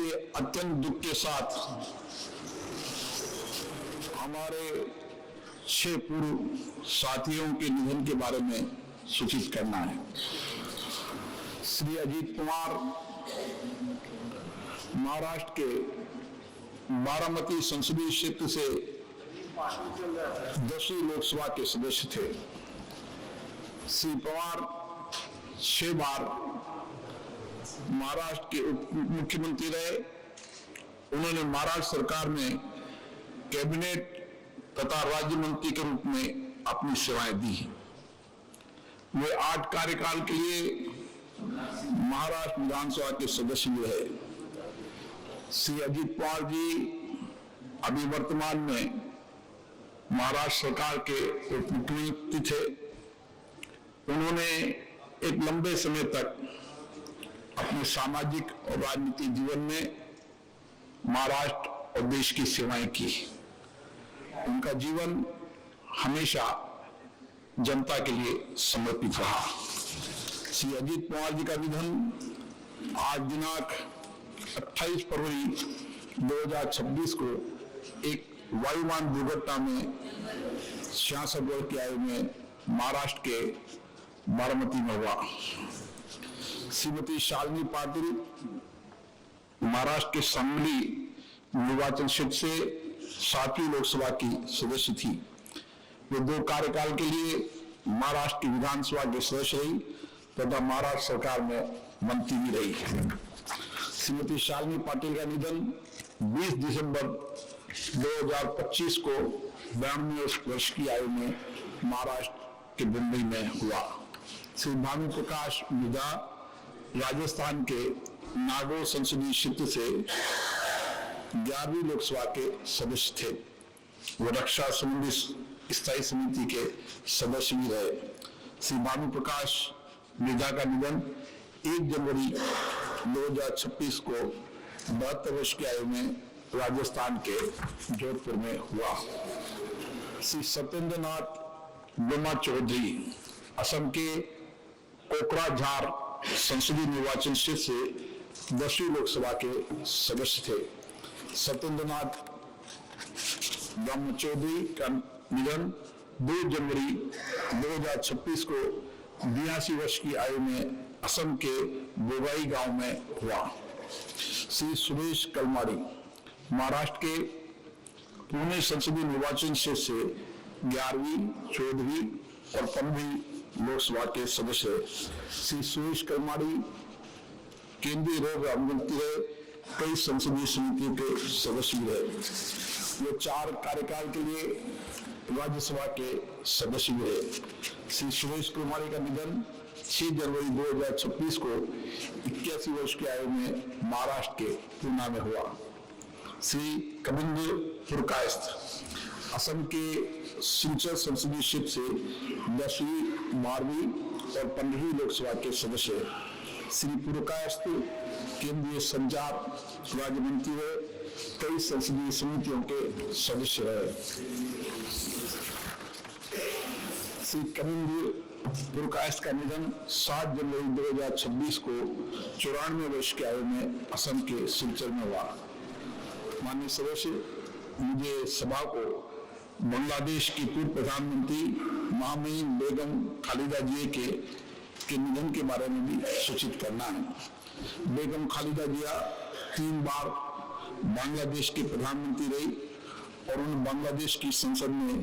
मुझे अत्यंत दुख के साथ हमारे 6 पूर्व साथियों के निधन के बारे में सूचित करना है। श्री अजीत कुमार महाराष्ट्र के बारामती संसदीय क्षेत्र से 10वीं लोकसभा के सदस्य थे। श्री पवार 6 बार महाराष्ट्र के उप मुख्यमंत्री रहे। उन्होंने महाराष्ट्र सरकार में कैबिनेट तथा राज्य मंत्री के रूप में अपनी सेवाएं दी। वे 8 कार्यकाल के लिए महाराष्ट्र विधानसभा के सदस्य भी रहे। श्री अजीत पवार जी अभी वर्तमान में महाराष्ट्र सरकार के उप मुख्यमंत्री थे। उन्होंने एक लंबे समय तक अपने सामाजिक और राजनीतिक जीवन में महाराष्ट्र और देश की सेवाएं की। उनका जीवन हमेशा जनता के लिए समर्पित रहा। श्री अजीत पवार जी का निधन आज दिनांक 28 फरवरी 2026 को एक वायुयान दुर्घटना में 66 वर्ष की आयु में महाराष्ट्र के बारामती में हुआ। श्रीमती शालिनी पाटिल महाराष्ट्र के सांगली निर्वाचन क्षेत्र से 7वीं लोकसभा की सदस्य थी। वे 2 कार्यकाल के लिए महाराष्ट्र की विधानसभा के सदस्य रही तथा महाराष्ट्र सरकार में मंत्री भी रही। श्रीमती शालिनी पाटिल का निधन 20 दिसंबर 2025 को 92 वर्ष की आयु में महाराष्ट्र के मुंबई में हुआ। श्री भानु प्रकाश मिधा राजस्थान के नागौर संसदीय क्षेत्र से 11वीं लोकसभा के सदस्य थे। वो रक्षा संबंधी स्थायी समिति के सदस्य भी रहे। श्री भानु प्रकाश मिधा का निधन 1 जनवरी 2026 को 72 वर्ष की आयु में राजस्थान के जोधपुर में हुआ। श्री सत्येंद्र नाथ बोमा चौधरी असम के कोकराझार संसदीय निर्वाचन क्षेत्र से 10वीं लोकसभा के सदस्य थे। सत्येंद्र नाथ बोमा चौधरी का निधन 2 जनवरी 2026 को 82 वर्ष की आयु में असम के बोगाई गांव में हुआ। श्री सुरेश कलमाड़ी महाराष्ट्र के पुणे संसदीय निर्वाचन क्षेत्र से 11वीं, 14वीं और 15वीं लोकसभा के सदस्य। श्री सुरेश कलमाड़ी केंद्रीय रोग मंत्री रहे, कई संसदीय समितियों के सदस्य भी रहे। वे 4 कार्यकाल के लिए राज्यसभा के सदस्य भी रहे। श्री सुरेश कलमाड़ी का निधन 6 जनवरी 2026 को 81 वर्ष की आयु में महाराष्ट्र के पूना में हुआ। श्री कबिंद्र पुरकायस्थ असम के सिलचर संसदीय क्षेत्र से 10वीं, 12वीं और 15वीं लोकसभा के सदस्य। श्री पुरकायस्थ केंद्रीय संचार राज्य मंत्री रहे, कई संसदीय समितियों के सदस्य रहे। श्री कबिंद्र पुरकायस्थ का निधन 7 जनवरी 2026 को 94 वर्ष की आयु में असम के सिलचर में हुआ। माननीय सदस्य, मुझे सभा को बांग्लादेश की पूर्व प्रधानमंत्री महामहिम बेगम खालिदा जिया के निधन के बारे में भी सूचित करना है। बेगम खालिदा जिया 3 बार बांग्लादेश की प्रधानमंत्री रही और उन्होंने बांग्लादेश की संसद में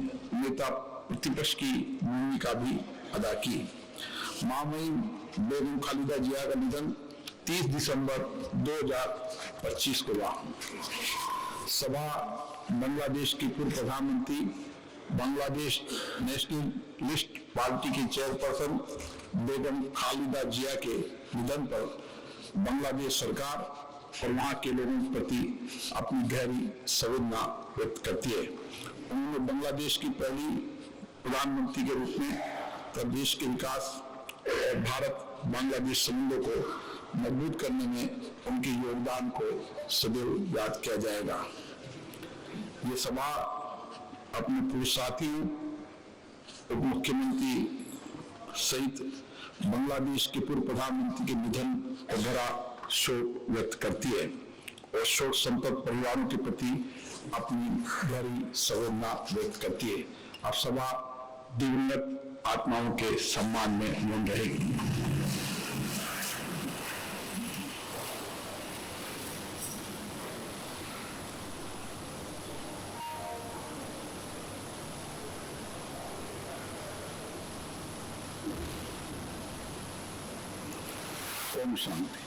नेता प्रतिपक्ष की भूमिका भी अदा की। महामहिम बेगम खालिदा जिया का निधन 30 दिसंबर 2025 को हुआ। सभा बांग्लादेश की पूर्व प्रधानमंत्री, बांग्लादेश नेशनलिस्ट पार्टी की चेयरपर्सन बेगम खालिदा जिया के निधन पर बांग्लादेश सरकार और वहां के लोगों के प्रति अपनी गहरी संवेदना व्यक्त करती है। उन्होंने बांग्लादेश की पहली प्रधानमंत्री के रूप में देश के विकास और भारत बांग्लादेश संबंधों को मजबूत करने में उनके योगदान को सदैव याद किया जाएगा। ये सभा अपने पूर्व साथियों, उप मुख्यमंत्री सहित बांग्लादेश के पूर्व प्रधानमंत्री के निधन पर गहरा शोक व्यक्त करती है और शोक संतप्त परिवारों के प्रति अपनी गहरी संवेदना व्यक्त करती है। अब सभा दिवंगत आत्माओं के सम्मान में मौन रहेगी। ओम शांति।